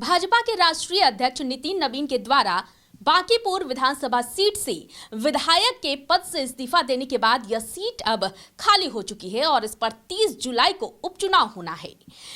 भाजपा के राष्ट्रीय अध्यक्ष नितिन नवीन के द्वारा बांकीपुर विधानसभा सीट से विधायक के पद से इस्तीफा देने के बाद यह सीट अब खाली हो चुकी है और इस पर 30 जुलाई को उपचुनाव होना है।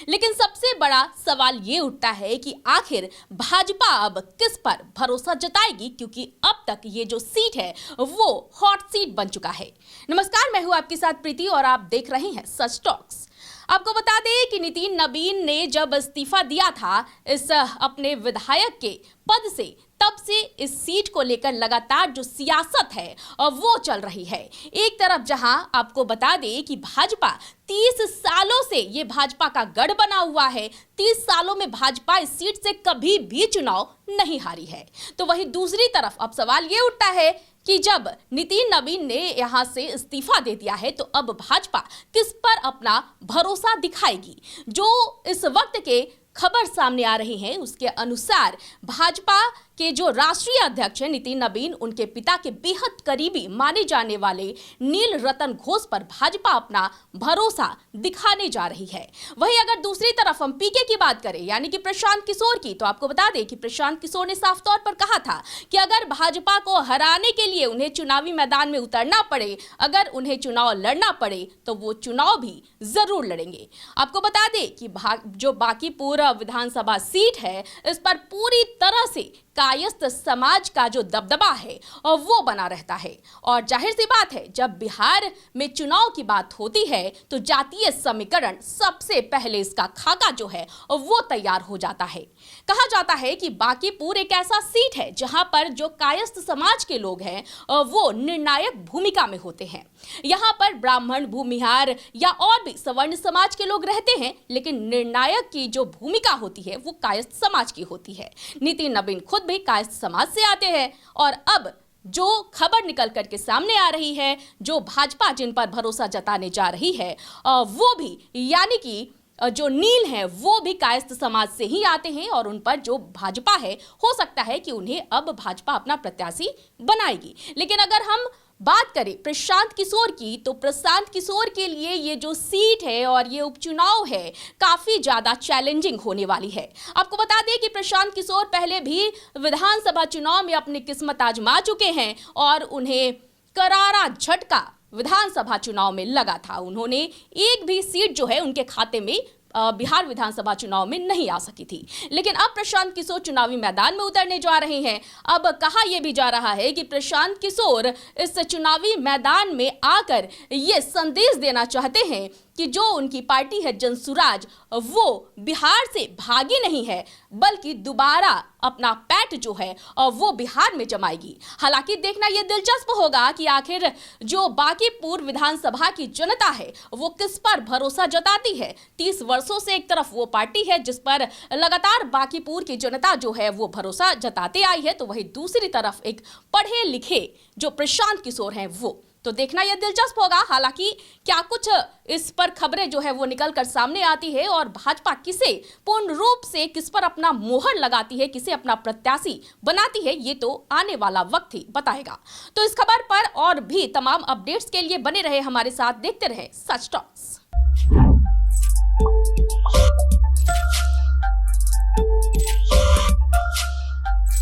लेकिन सबसे बड़ा सवाल ये उठता है कि आखिर भाजपा अब किस पर भरोसा जताएगी, क्योंकि अब तक ये जो सीट है वो हॉट सीट बन चुका है। नमस्कार, मैं हूं आपके साथ प्रीति और आप देख रहे हैं सच टॉक्स। आपको बता दें कि नितिन नवीन ने जब इस्तीफा दिया था इस अपने विधायक के पद से, तब से इस सीट को लेकर लगातार जो सियासत है वो चल रही है। एक तरफ जहां आपको बता दें कि भाजपा 30 सालों से ये भाजपा का गढ़ बना हुआ है, 30 सालों में भाजपा इस सीट से कभी भी चुनाव नहीं हारी है, तो वहीं दूसरी तरफ अब सवाल ये उठता है कि जब नितिन नवीन ने यहां से इस्तीफा दे दिया है तो अब भाजपा किस पर अपना भरोसा दिखाएगी। जो इस वक्त के खबर सामने आ रही है उसके अनुसार भाजपा के जो राष्ट्रीय अध्यक्ष हैं नितिन नवीन, उनके पिता के बेहद करीबी माने जाने वाले नील रतन घोष पर भाजपा अपना भरोसा दिखाने जा रही है। वहीं अगर दूसरी तरफ हम पीके की बात करें यानी कि प्रशांत किशोर की, तो आपको बता दें कि प्रशांत किशोर ने साफ तौर पर कहा था कि अगर भाजपा को हराने के लिए उन्हें चुनावी मैदान में उतरना पड़े, अगर उन्हें चुनाव लड़ना पड़े तो वो चुनाव भी जरूर लड़ेंगे। आपको बता दें कि जो बांकीपुर विधानसभा सीट है इस पर पूरी तरह से कायस्थ समाज का जो दबदबा है और वो बना रहता है। और जाहिर सी बात है, जब बिहार में चुनाव की बात होती है तो जातीय समीकरण सबसे पहले इसका खाका जो है वो तैयार हो जाता है। कहा जाता है कि बांकीपुर एक ऐसा सीट है जहां पर जो कायस्थ समाज के लोग हैं वो निर्णायक भूमिका में होते हैं। यहां पर ब्राह्मण, भूमिहार या और भी सवर्ण समाज के लोग रहते हैं, लेकिन निर्णायक की जो भूमिका होती है वो कायस्थ समाज की होती है। नितिन नवीन खुद भी कायस्थ समाज से आते हैं और अब जो खबर निकल करके सामने आ रही है, जो भाजपा जिन पर भरोसा जताने जा रही है वो भी यानी कि जो नील हैं वो भी कायस्थ समाज से ही आते हैं और उन पर जो भाजपा है हो सकता है कि उन्हें अब भाजपा अपना प्रत्याशी बनाएगी। लेकिन अगर हम बात करें प्रशांत किशोर की, तो प्रशांत किशोर के लिए ये जो सीट है और ये उपचुनाव है काफी ज्यादा चैलेंजिंग होने वाली है। आपको बता दें कि प्रशांत किशोर पहले भी विधानसभा चुनाव में अपनी किस्मत आजमा चुके हैं और उन्हें करारा झटका विधानसभा चुनाव में लगा था। उन्होंने एक भी सीट जो है उनके खाते में बिहार विधानसभा चुनाव में नहीं आ सकी थी। लेकिन अब प्रशांत किशोर चुनावी मैदान में उतरने जा रहे हैं। अब कहा यह भी जा रहा है कि प्रशांत किशोर इस चुनावी मैदान में आकर ये संदेश देना चाहते हैं कि जो उनकी पार्टी है जनसुराज, वो बिहार से भागी नहीं है बल्कि दोबारा अपना पैठ जो है वो बिहार में जमाएगी। हालांकि देखना यह दिलचस्प होगा कि आखिर जो बांकीपुर विधानसभा की जनता है वो किस पर भरोसा जताती है। 30 वर्षों से एक तरफ वो पार्टी है जिस पर लगातार बांकीपुर की जनता जो है वो भरोसा जताते आई है, तो वहीं दूसरी तरफ एक पढ़े लिखे जो प्रशांत किशोर हैं वो, तो देखना यह दिलचस्प होगा। हालांकि क्या कुछ इस पर खबरें जो है वो निकल कर सामने आती है और भाजपा किसे पूर्ण रूप से किस पर अपना मोहर लगाती है, किसे अपना प्रत्याशी बनाती है, ये तो आने वाला वक्त ही बताएगा। तो इस खबर पर और भी तमाम अपडेट्स के लिए बने रहे हमारे साथ, देखते रहे सच टॉक्स।